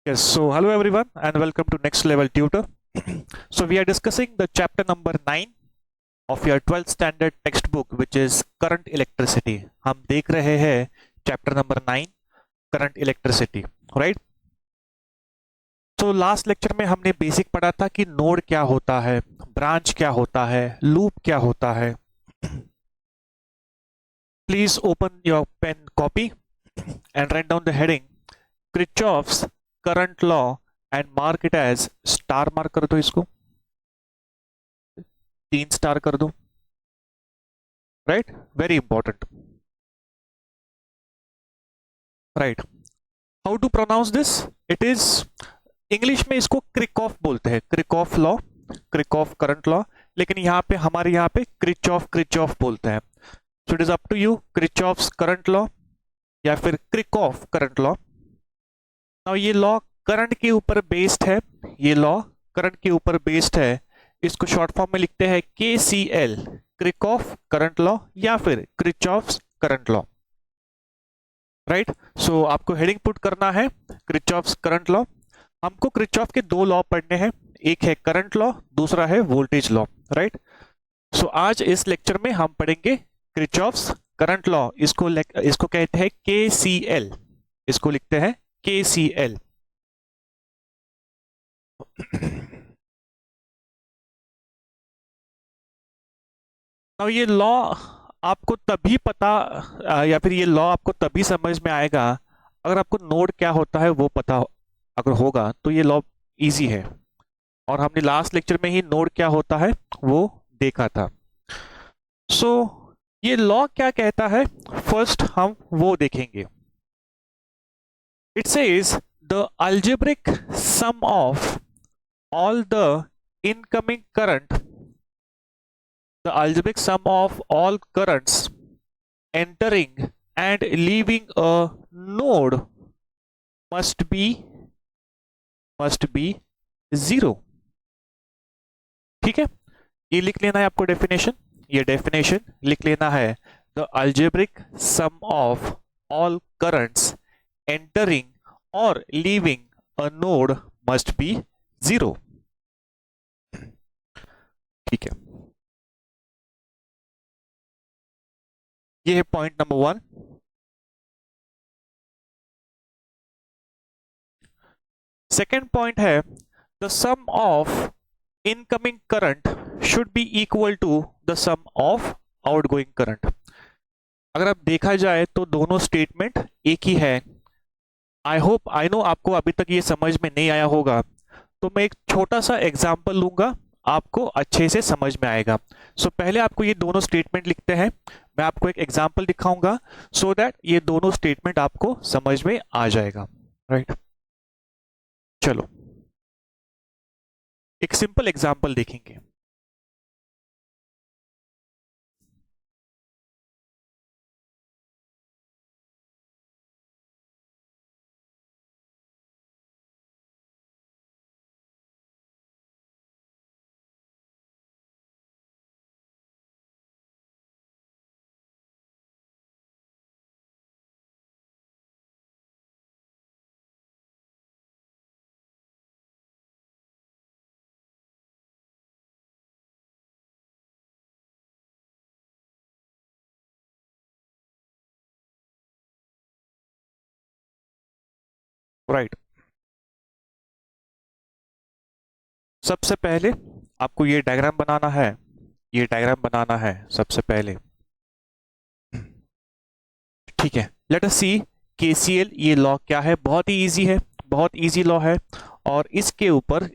Yes, so hello everyone and welcome to Next Level Tutor. So we are discussing the chapter number 9 of your 12th standard textbook which is current electricity. हम देख रहे हैं chapter number 9 current electricity, right? So last lecture में हमने basic पढ़ा था कि node क्या होता है, ब्रांच क्या होता है, लूप क्या होता है. Please open your pen copy and write down the heading Kirchhoff's current law and mark it as star. Mark कर दो, इसको 3 स्टार कर दो. Right, very important. Right, how to pronounce this? It is English में इसको Kirchhoff बोलते हैं, Kirchhoff law, Kirchhoff current law, लेकिन यहाँ पे हमारे यहाँ पे क्रिचॉफ बोलते हैं. So it is up to you, Kirchhoff's current law या फिर क्रिकऑफ करंट लॉ. नाउ ये लॉ करंट के ऊपर बेस्ड है, ये लॉ करंट के ऊपर बेस्ड है. इसको शॉर्ट फॉर्म में लिखते हैं KCL, क्रिकऑफ करंट लॉ या फिर क्रिचॉफ्स करंट लॉ. राइट, सो आपको हेडिंग पुट करना है क्रिचॉफ्स करंट लॉ. हमको क्रिचॉफ के 2 लॉ पढ़ने हैं, एक है करंट लॉ, दूसरा है वोल्टेज लॉ. राइट, सो आज इस लेक्चर में हम पढ़ेंगे क्रिचॉफ्स करंट लॉ. इसको कहते हैं KCL, इसको लिखते हैं KCL. अब ये लॉ आपको तभी पता या फिर ये लॉ आपको तभी समझ में आएगा अगर आपको नोड क्या होता है वो पता अगर होगा तो ये लॉ इजी है. और हमने लास्ट लेक्चर में ही नोड क्या होता है वो देखा था. सो ये लॉ क्या कहता है, फर्स्ट हम वो देखेंगे. It says the algebraic sum of all the incoming current, the algebraic sum of all currents entering and leaving a node must be 0. ठीक है, ये लिख लेना है आपको डेफिनेशन, ये डेफिनेशन लिख लेना है. the algebraic sum of all currents entering or leaving a node must be 0. ठीक है, ये है पॉइंट नंबर 1. सेकेंड पॉइंट है the sum of incoming current should be equal to the sum of outgoing current. अगर आप देखा जाए तो दोनों स्टेटमेंट एक ही है. आई नो आपको अभी तक ये समझ में नहीं आया होगा, तो मैं एक छोटा सा एग्जांपल लूंगा, आपको अच्छे से समझ में आएगा. सो पहले आपको ये दोनों स्टेटमेंट लिखते हैं, मैं आपको एक एग्जांपल दिखाऊंगा सो दैट ये दोनों स्टेटमेंट आपको समझ में आ जाएगा. राइट, चलो एक सिंपल एग्जांपल देखेंगे. राइट, सबसे पहले आपको ये डायग्राम बनाना है, ये डायग्राम बनाना है सबसे पहले. ठीक है, लेट अस सी KCL. ये लॉ क्या है, बहुत ही इजी है, बहुत इजी लॉ है. और इसके ऊपर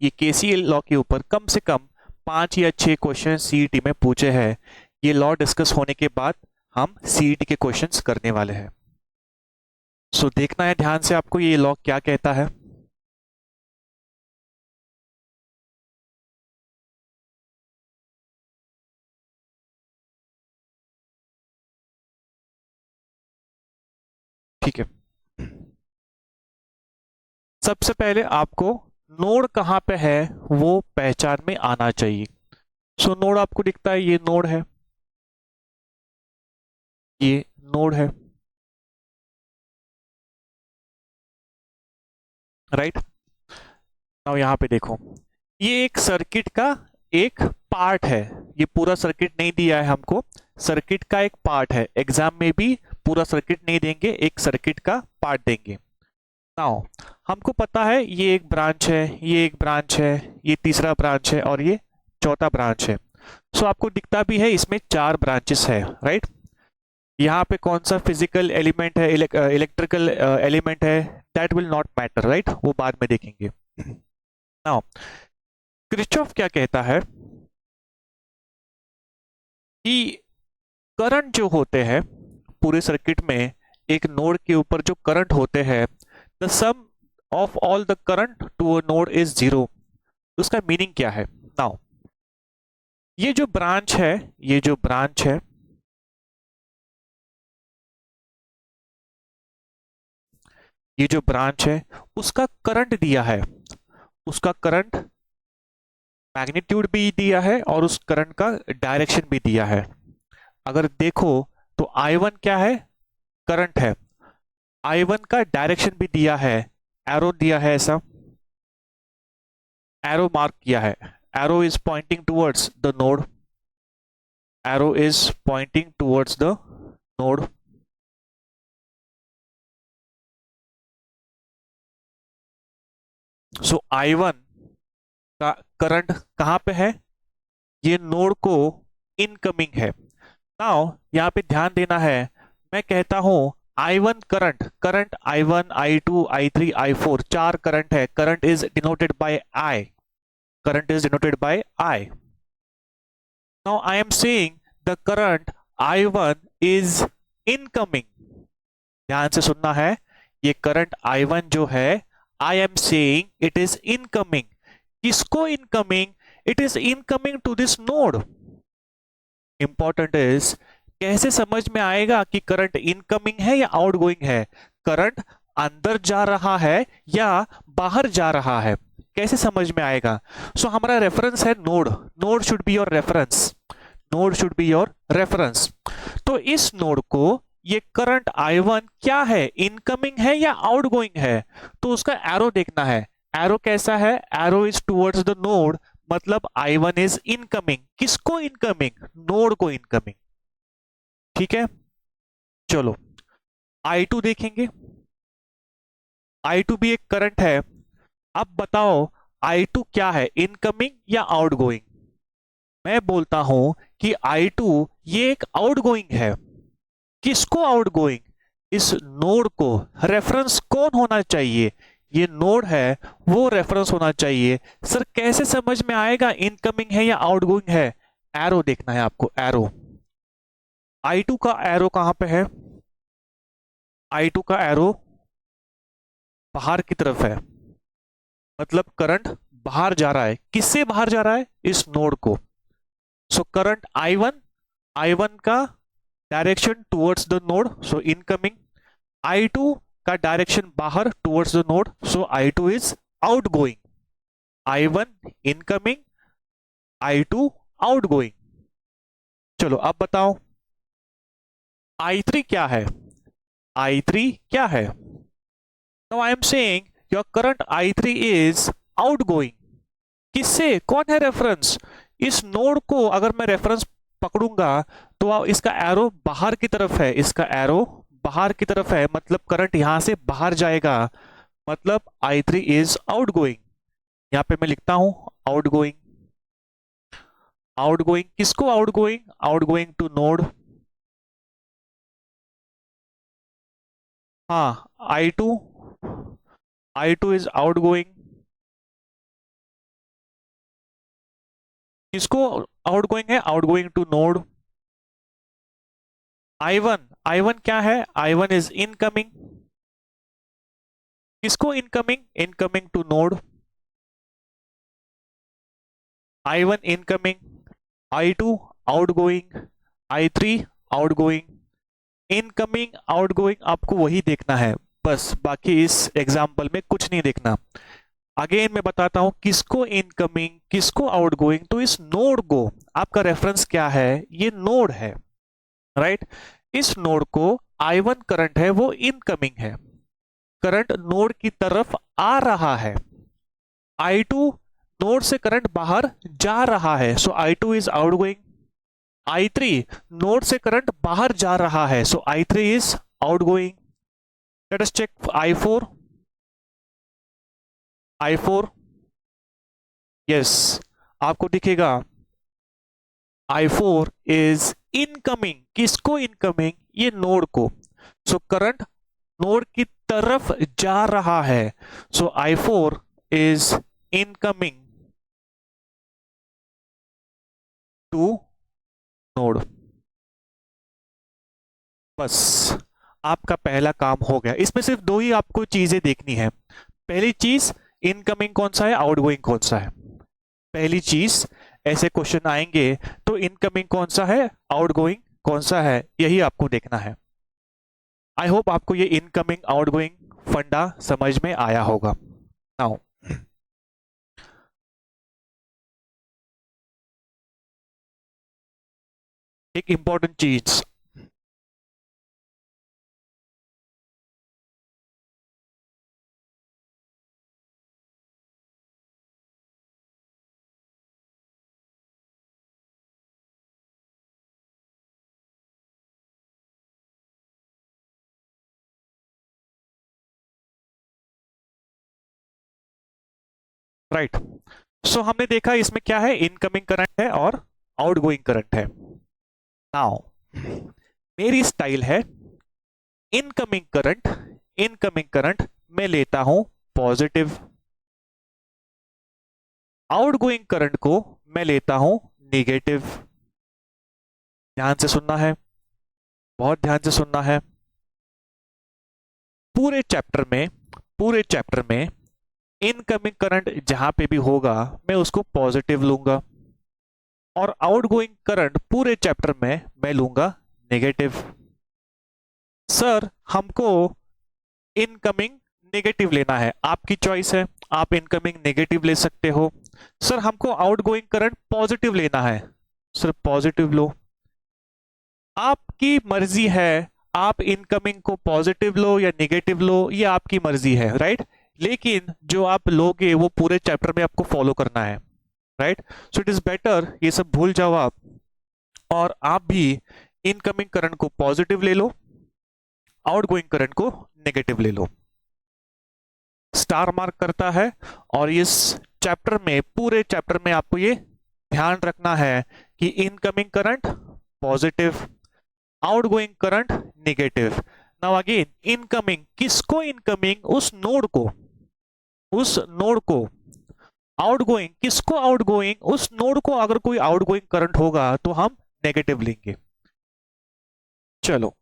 ये KCL लॉ के ऊपर कम से कम 5 या 6 क्वेश्चन CET में पूछे हैं. ये लॉ डिस्कस होने के बाद हम CET के क्वेश्चंस करने वाले हैं. सो देखना है ध्यान से आपको ये लॉ क्या कहता है. ठीक है, सबसे पहले आपको नोड कहां पे है वो पहचान में आना चाहिए. सो नोड आपको दिखता है, ये नोड है, ये नोड है. राइट। नाउ यहाँ पे देखो, ये एक सर्किट का एक पार्ट है, ये पूरा सर्किट नहीं दिया है हमको, सर्किट का एक पार्ट है। एग्जाम में भी पूरा सर्किट नहीं देंगे, एक सर्किट का पार्ट देंगे। नाउ हमको पता है ये एक ब्रांच है, ये एक ब्रांच है, ये तीसरा ब्रांच है और ये चौथा ब्रांच है। सो आपको दिखता भी है इसमें 4 ब्रांचेस है, राइट। यहाँ पे कौन सा फिजिकल एलिमेंट है, इलेक्ट्रिकल एलिमेंट है, that will not matter, right, वो बाद में देखेंगे। नाउ किरचॉफ क्या कहता है कि करंट जो होते हैं पूरे सर्किट में, एक नोड के ऊपर जो करंट होते हैं, the sum of all the current to a node is 0। उसका मीनिंग क्या है? नाउ ये जो ब्रांच है, ये जो ब्रांच है, ये जो ब्रांच है उसका करंट दिया है, उसका करंट मैग्नीट्यूड भी दिया है और उस करंट का डायरेक्शन भी दिया है। अगर देखो तो I1 क्या है? करंट है। I1 का डायरेक्शन भी दिया है, एरो दिया है, ऐसा एरो मार्क किया है, arrow is pointing towards the node, arrow is pointing towards the node. So I1 का करंट कहां पे है? ये नोड को इनकमिंग है। नाउ यहां पे ध्यान देना है, मैं कहता हूं I1 current, current I1, I2, I3, I4 4 current है, current is denoted by I, current is denoted by I. Now I am saying the current I1 is incoming. ध्यान से सुनना है, ये करंट I1 जो है, I am saying it is incoming. किसको incoming? It is incoming to this node. Important is कैसे समझ में आएगा कि करंट इनकमिंग है या आउटगोइंग है? करंट अंदर जा रहा है या बाहर जा रहा है, कैसे समझ में आएगा? सो हमारा रेफरेंस है node, node should be your reference, node should be your reference. तो इस नोड को ये करंट I1 क्या है, इनकमिंग है या आउटगोइंग है? तो उसका एरो देखना है, एरो कैसा है? Arrow is towards the node, मतलब I1 इज इनकमिंग। किसको इनकमिंग? नोड को इनकमिंग। ठीक है, चलो I2 देखेंगे। I2 भी एक करंट है। अब बताओ I2 क्या है, इनकमिंग या आउटगोइंग? मैं बोलता हूं कि I2 ये एक आउटगोइंग है। किसको आउटगोइंग? इस नोड को। रेफरेंस कौन होना चाहिए? ये नोड है, वो रेफरेंस होना चाहिए। सर कैसे समझ में आएगा इनकमिंग है या आउटगोइंग है? एरो देखना है आपको, एरो। I2 का एरो कहां पे है? I2 का एरो बाहर की तरफ है, मतलब करंट बाहर जा रहा है। किससे बाहर जा रहा है? इस नोड को। सो करंट I1 का direction towards the node, so incoming. I2 का डायरेक्शन बाहर towards the node, so I2 is outgoing. I1 incoming, I2 outgoing. चलो अब बताओ I3 क्या है? I3 क्या है? Now I am saying your current I3 is outgoing. किससे? कौन है रेफरेंस? इस नोड को अगर मैं रेफरेंस पकड़ूंगा तो इसका एरो बाहर की तरफ है, इसका एरो बाहर की तरफ है, मतलब करंट यहां से बाहर जाएगा, मतलब I3 इज आउटगोइंग। यहां पे मैं लिखता हूं आउटगोइंग। आउटगोइंग किसको आउटगोइंग? Outgoing to node. हाँ, I2 इज आउटगोइंग। किसको आउटगोइंग है? Outgoing to node. I1 क्या है? I1 is incoming. किसको incoming? Incoming to node. I1 incoming, I2 outgoing, I3 outgoing. Incoming outgoing आपको वही देखना है बस, बाकी इस एग्जाम्पल में कुछ नहीं देखना। अगेन मैं बताता हूं किसको इनकमिंग, किसको आउटगोइंग। तो इस नोड को, आपका रेफरेंस क्या है? ये नोड है, राइट। इस नोड को I1 करंट है, वो इनकमिंग है, करंट नोड की तरफ आ रहा है, I2 नोड से करंट बाहर जा रहा है, so I2 is outgoing. I3 node से करंट बाहर जा रहा है, so I3 is outgoing. Let us check I4। I4 yes, आपको दिखेगा I4 इज इनकमिंग। किसको इनकमिंग? ये नोड को। सो करंट नोड की तरफ जा रहा है, so I4 is incoming to node. बस आपका पहला काम हो गया। इसमें सिर्फ दो ही आपको चीजें देखनी है। पहली चीज, इनकमिंग कौन सा है, आउटगोइंग कौन सा है। पहली चीज, ऐसे क्वेश्चन आएंगे तो इनकमिंग कौन सा है, आउटगोइंग कौन सा है, यही आपको देखना है। आई होप आपको ये इनकमिंग आउटगोइंग फंडा समझ में आया होगा। नाउ एक इंपॉर्टेंट चीज, राइट। सो हमने देखा इसमें क्या है, इनकमिंग करंट है और आउटगोइंग करंट है। नाउ मेरी स्टाइल है, इनकमिंग करंट मैं लेता हूं पॉजिटिव, आउटगोइंग करंट को मैं लेता हूं निगेटिव। ध्यान से सुनना है, बहुत ध्यान से सुनना है। पूरे चैप्टर में इनकमिंग करंट जहां पे भी होगा मैं उसको पॉजिटिव लूंगा, और आउटगोइंग करंट पूरे चैप्टर में मैं लूंगा नेगेटिव। सर हमको इनकमिंग नेगेटिव लेना है, आपकी चॉइस है, आप इनकमिंग नेगेटिव ले सकते हो। सर हमको आउटगोइंग करंट पॉजिटिव लेना है, सर पॉजिटिव लो, आपकी मर्जी है। आप इनकमिंग को पॉजिटिव लो या नेगेटिव लो, ये आपकी मर्जी है, राइट। लेकिन जो आप लोगे वो पूरे चैप्टर में आपको फॉलो करना है, right. So it is better ये सब भूल जाओ आप, और आप भी इनकमिंग करंट को पॉजिटिव ले लो, आउटगोइंग करंट को नेगेटिव ले लो। स्टार मार्क करता है, और इस चैप्टर में, पूरे चैप्टर में आपको ये ध्यान रखना है कि incoming current positive, outgoing current negative. Now again, incoming किसको, इनकमिंग उस नोड को, उस नोड को। आउटगोइंग किसको, आउटगोइंग उस नोड को। अगर कोई आउटगोइंग करंट होगा तो हम नेगेटिव लेंगे। चलो,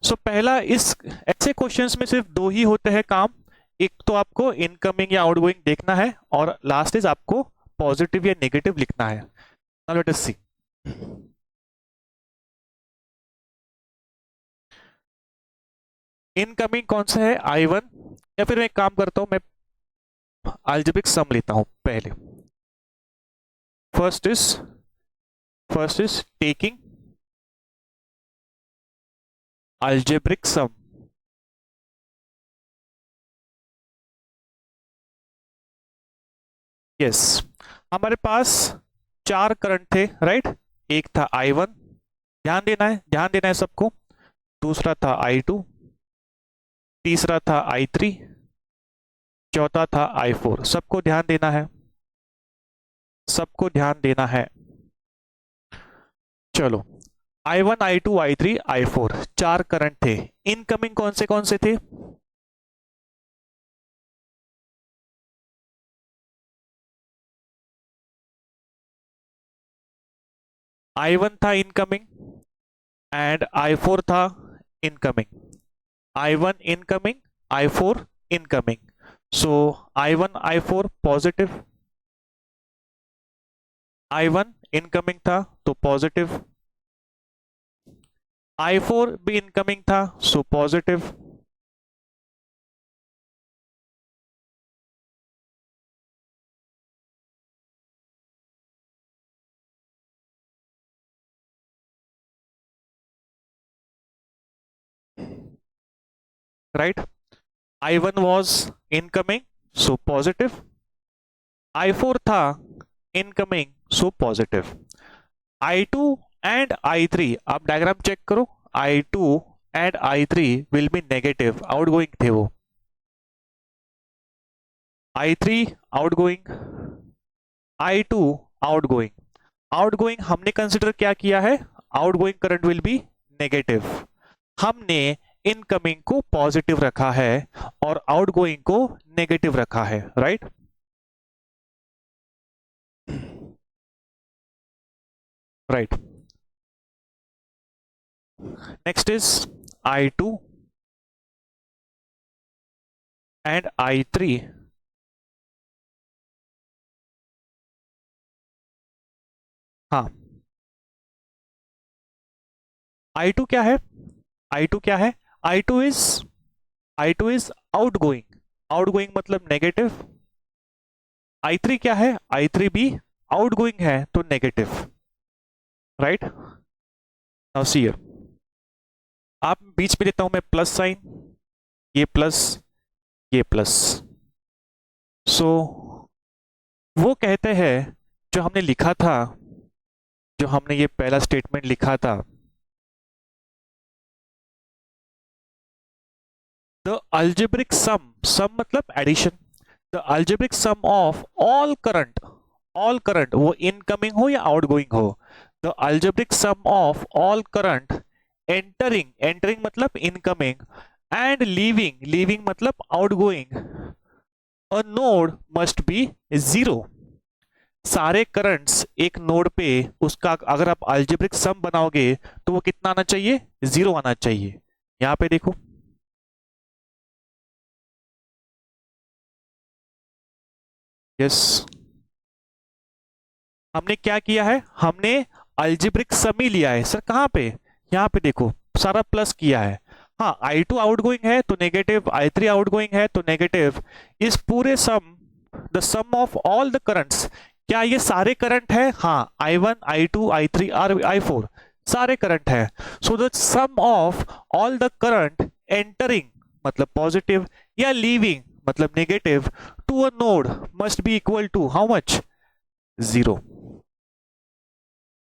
सो पहला, इस ऐसे क्वेश्चंस में सिर्फ दो ही होते हैं काम। एक तो आपको इनकमिंग या आउटगोइंग देखना है, और लास्ट इज आपको पॉजिटिव या नेगेटिव लिखना है। नाउ लेट अस सी। इनकमिंग कौन सा है, I1, या फिर मैं एक काम करता हूं, मैं अलजेब्रिक सम लेता हूं पहले। First is first is taking algebraic sum. Yes, हमारे पास चार करंट थे, राइट। एक था I1, ध्यान देना है, ध्यान देना है सबको। दूसरा था I2, तीसरा था I3, चौथा था I4। सबको ध्यान देना है, सबको ध्यान देना है। चलो, I1, I2, I3, I4, चार करंट थे। इनकमिंग कौन से थे? I1 था इनकमिंग, एंड I4 था incoming. I1 incoming, I4 incoming. So I1 I4 positive, I1 incoming था तो पॉजिटिव, I4 भी इनकमिंग था, so positive. Right. I1 was incoming, so positive. I4 था incoming, so positive. I2 and I3, आप diagram check करो, I2 and I3 will be negative, outgoing थे वो. I3 outgoing, I2 outgoing. Outgoing हमने consider क्या किया है, outgoing current will be negative. हमने इनकमिंग को पॉजिटिव रखा है और आउटगोइंग को नेगेटिव रखा है, right? Right. Next is I2 and I3. हाँ, I2 क्या है, I2 क्या है, I2 is, I2 is outgoing. Outgoing मतलब नेगेटिव. I3 क्या है, I3 भी आउटगोइंग है तो negative, right? Now see here, आप बीच में देता हूं मैं प्लस साइन, ये प्लस, ये प्लस. सो वो कहते हैं जो हमने लिखा था, जो हमने ये पहला स्टेटमेंट लिखा था, द अल्जेब्रिक सम, सम मतलब addition, the algebraic sum of all current, all current वो इनकमिंग हो या आउटगोइंग हो, the algebraic sum of all current entering, entering मतलब इनकमिंग, एंड लीविंग, लीविंग मतलब outgoing, a node must be zero. सारे currents एक node पे, उसका अगर आप अलजेब्रिक सम बनाओगे तो वो कितना आना चाहिए, जीरो आना चाहिए. यहां पे देखो, यस, हमने क्या किया है, हमने अलजेब्रिक सम ही लिया है. सर कहां पे, यहां पे देखो, सारा प्लस किया है. हाँ, I2 आउटगोइंग है तो नेगेटिव, I3 आउटगोइंग है तो नेगेटिव. इस पूरे sum, the sum of all the currents, क्या ये सारे करंट है, हाँ, I1 I2 I3 और I4 सारे करंट है. So the sum of all the current entering मतलब पॉजिटिव या लीविंग मतलब negative to a node must be equal to how much, zero.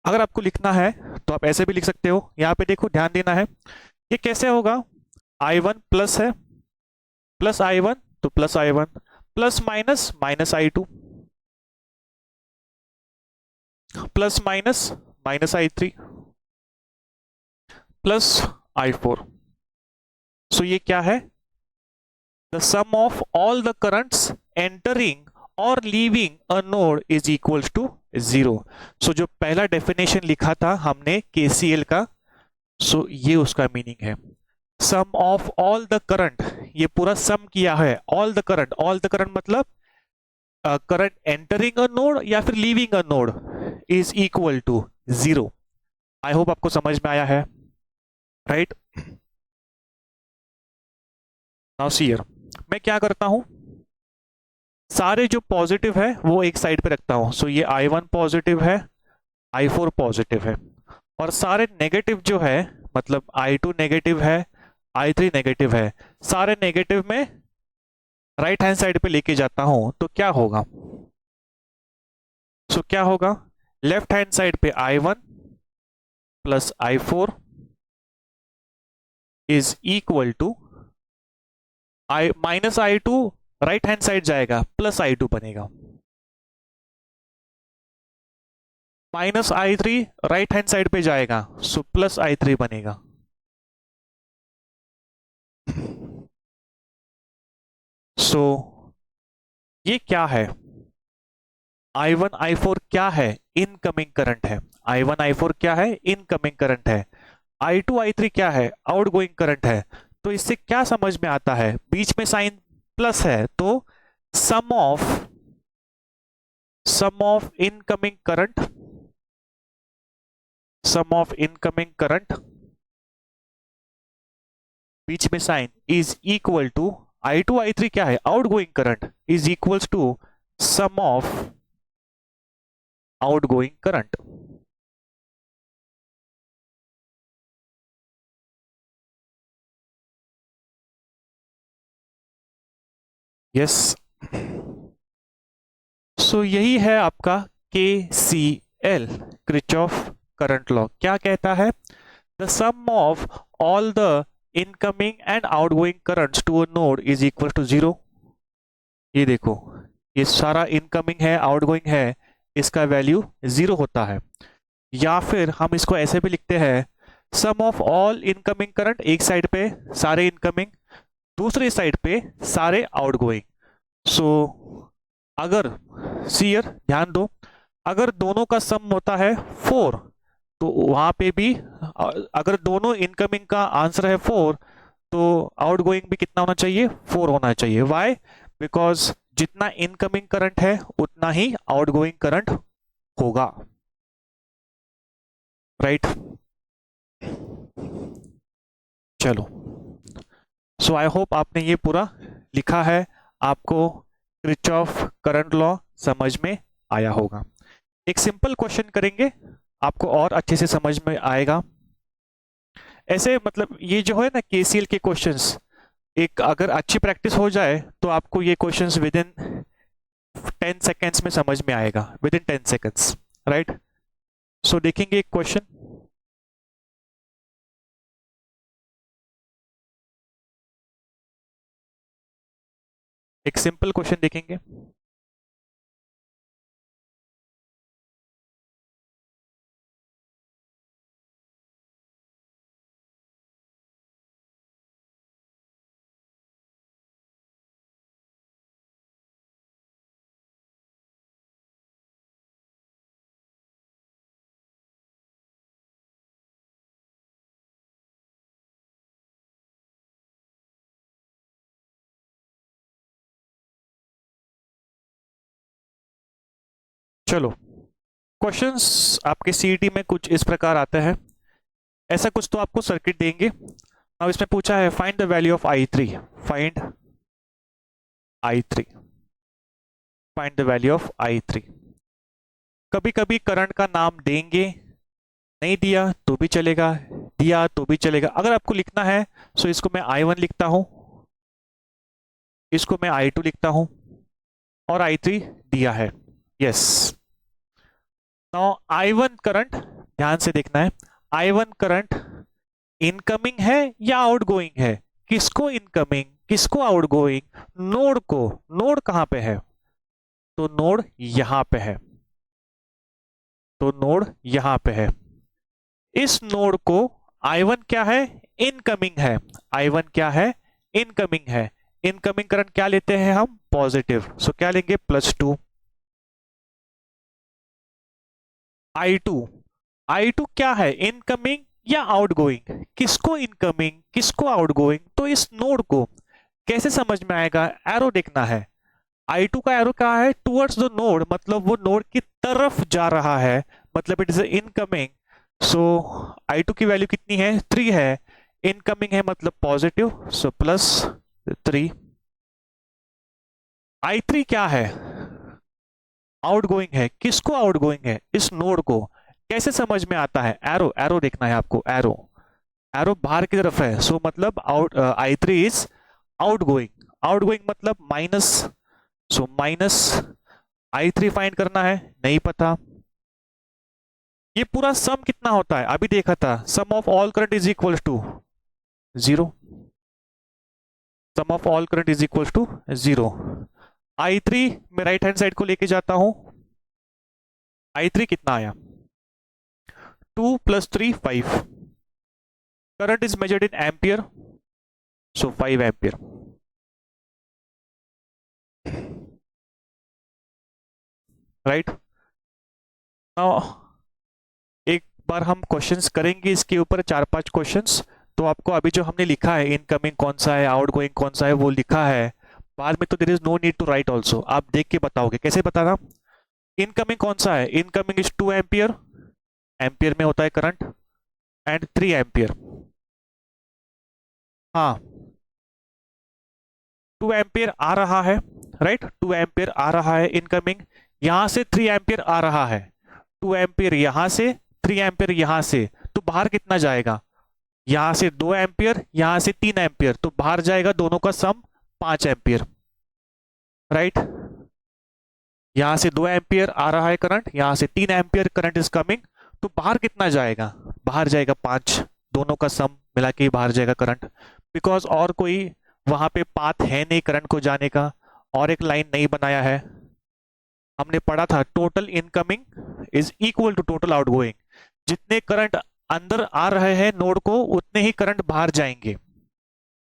अगर आपको लिखना है तो आप ऐसे भी लिख सकते हो. यहां पे देखो, ध्यान देना है, ये कैसे होगा, I1 प्लस है, प्लस I1 तो plus I1, plus minus minus I2, plus minus minus I3, plus I4. सो ये क्या है, the sum of all the currents entering or leaving a node is equals to zero. सो जो पहला definition लिखा था हमने KCL का, सो ये उसका मीनिंग है. Sum of all the current, ये पूरा सम किया है, all the current, all the current मतलब करंट एंटरिंग अ नोड या फिर leaving a node is equal to zero. I hope आपको समझ में आया है, राइट? नाउ सी हियर, मैं क्या करता हूं, सारे जो पॉजिटिव है वो एक साइड पे रखता हूं. सो ये I1 पॉजिटिव है, I4 पॉजिटिव है, और सारे नेगेटिव जो है, मतलब I2 नेगेटिव है, I3 नेगेटिव है, सारे नेगेटिव में राइट हैंड साइड पे लेके जाता हूं तो क्या होगा, सो क्या होगा, लेफ्ट हैंड साइड पे I1 plus I4 is equal to I minus I2, right hand side जाएगा प्लस I2 बनेगा, minus I3 right hand side पे जाएगा सो प्लस I3 बनेगा. सो ये क्या है, I1 I4 क्या है, इनकमिंग करंट है. I1 I4 क्या है, इनकमिंग करंट है. I2 I3 क्या है, आउटगोइंग करंट है. तो इससे क्या समझ में आता है, बीच में साइन प्लस है तो sum of incoming current, sum of incoming current, बीच में sign is equal to I2 I3 क्या है, outgoing current is equals to sum of outgoing current. Yes. So यही है आपका K C L, Kirchhoff current law. क्या कहता है? The sum of all the incoming and outgoing currents to a node is equal to zero. ये देखो, ये सारा इनकमिंग है, आउटगोइंग है, इसका वैल्यू जीरो होता है। या फिर हम इसको ऐसे भी लिखते हैं, सम ऑफ ऑल इनकमिंग करंट एक साइड पे सारे इनकमिंग, दूसरी साइड पे सारे आउटगोइंग। सो अगर सीयर ध्यान दो, अगर दोनों का सम होता है 4, तो वहां पे भी अगर दोनों इनकमिंग का आंसर है 4, तो आउटगोइंग भी कितना होना चाहिए? 4 होना चाहिए। वाई? बिकॉज जितना इनकमिंग करंट है उतना ही आउटगोइंग करंट होगा, राइट? चलो, सो आई होप आपने ये पूरा लिखा है, आपको किरचॉफ करंट लॉ समझ में आया होगा। एक सिंपल क्वेश्चन करेंगे, आपको और अच्छे से समझ में आएगा। ऐसे मतलब ये जो है ना केसीएल के क्वेश्चंस, एक अगर अच्छी प्रैक्टिस हो जाए तो आपको ये क्वेश्चंस विद इन 10 सेकेंड्स में समझ में आएगा, विद इन 10 सेकेंड्स, राइट? सो देखेंगे एक क्वेश्चन। एक सिंपल क्वेश्चन देखेंगे। चलो, क्वेश्चंस आपके सीईटी में कुछ इस प्रकार आते हैं। ऐसा कुछ तो आपको सर्किट देंगे। अब इसमें पूछा है find the value of I3, find I3, find the value of I3। कभी कभी करंट का नाम देंगे, नहीं दिया तो भी चलेगा, दिया तो भी चलेगा। अगर आपको लिखना है तो इसको मैं I1 लिखता हूं, इसको मैं I2 लिखता हूं, और I3 दिया है। यस। नाउ I1 करंट, ध्यान से देखना है, I1 करंट इनकमिंग है या आउटगोइंग है? किसको इनकमिंग, किसको आउटगोइंग? नोड को। नोड कहां पे है? तो नोड यहां पे है, तो नोड यहां पे है। इस नोड को I1 क्या है? इनकमिंग है। I1 क्या है? इनकमिंग है। इनकमिंग करंट क्या लेते हैं हम? पॉजिटिव। सो क्या लेंगे? +2। I2, I2 क्या है? इनकमिंग या आउटगोइंग? किसको इनकमिंग, किसको आउटगोइंग? तो इस नोड को कैसे समझ में आएगा? एरो देखना है। I2 का एरो क्या है? टुवर्ड्स द नोड, मतलब वो नोड की तरफ जा रहा है, मतलब it is incoming. So I2 की वैल्यू कितनी है? 3 है। इनकमिंग है मतलब पॉजिटिव, सो +3। I3 क्या है? आउटगोइंग है। किसको आउटगोइंग है? इस नोड को। कैसे समझ में आता है? एरो, एरो देखना है आपको, एरो, एरो बाहर की तरफ है, सो मतलब out, I3 is outgoing. Outgoing मतलब minus, so minus I3 find करना है, नहीं पता। ये पूरा सम कितना होता है? अभी देखा था, sum of all current is equal to 0, sum of all current is equal to 0। I3 मैं राइट हैंड साइड को लेके जाता हूं, I3 कितना आया? 2 + 3 5। Current is measured in ampere, so 5 ampere. Right. Now एक बार हम क्वेश्चंस करेंगे इसके ऊपर, 4-5 क्वेश्चंस। तो आपको अभी जो हमने लिखा है, इनकमिंग कौन सा है, आउटगोइंग कौन सा है, वो लिखा है। बाद में तो there is no need to write also, आप देख के बताओगे। कैसे बताना? इनकमिंग कौन सा है? इनकमिंग इज 2 एम्पियर, एम्पियर में होता है करंट, एंड 3 एम्पियर। हाँ, 2 एम्पियर आ रहा है, राइट? 2 एम्पियर आ रहा है इनकमिंग, यहां से 3 एम्पियर आ रहा है। 2 एम्पियर यहां से, 3 एम्पियर यहां से, तो बाहर कितना जाएगा? यहां से 2 एम्पियर, यहां से 3 एम्पियर, तो बाहर जाएगा दोनों का सम 5 एम्पियर। राइट। यहां से 2 एम्पियर आ रहा है करंट, यहां से 3 एम्पियर करंट इज कमिंग, तो बाहर कितना जाएगा? बाहर जाएगा 5, दोनों का सम मिला के बाहर जाएगा करंट, बिकॉज और कोई वहां पे पाथ है नहीं करंट को जाने का, और एक लाइन नहीं बनाया है। हमने पढ़ा था total incoming is equal to total outgoing, जितने करंट अंदर आ रहे हैं नोड को उतने ही करंट बाहर जाएंगे।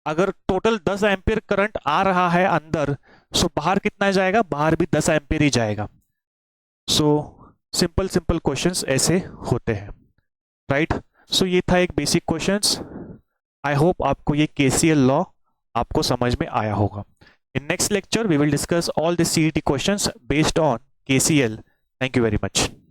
अगर टोटल 10 एम्पियर करंट आ रहा है अंदर, सो बाहर कितना जाएगा? बाहर भी 10 एम्पियर ही जाएगा। सो सिंपल सिंपल क्वेश्चंस ऐसे होते हैं, राइट। सो ये था एक बेसिक क्वेश्चंस। आई होप आपको ये केसीएल लॉ आपको समझ में आया होगा। In next lecture we will discuss all the CET questions based on KCL. Thank you very much.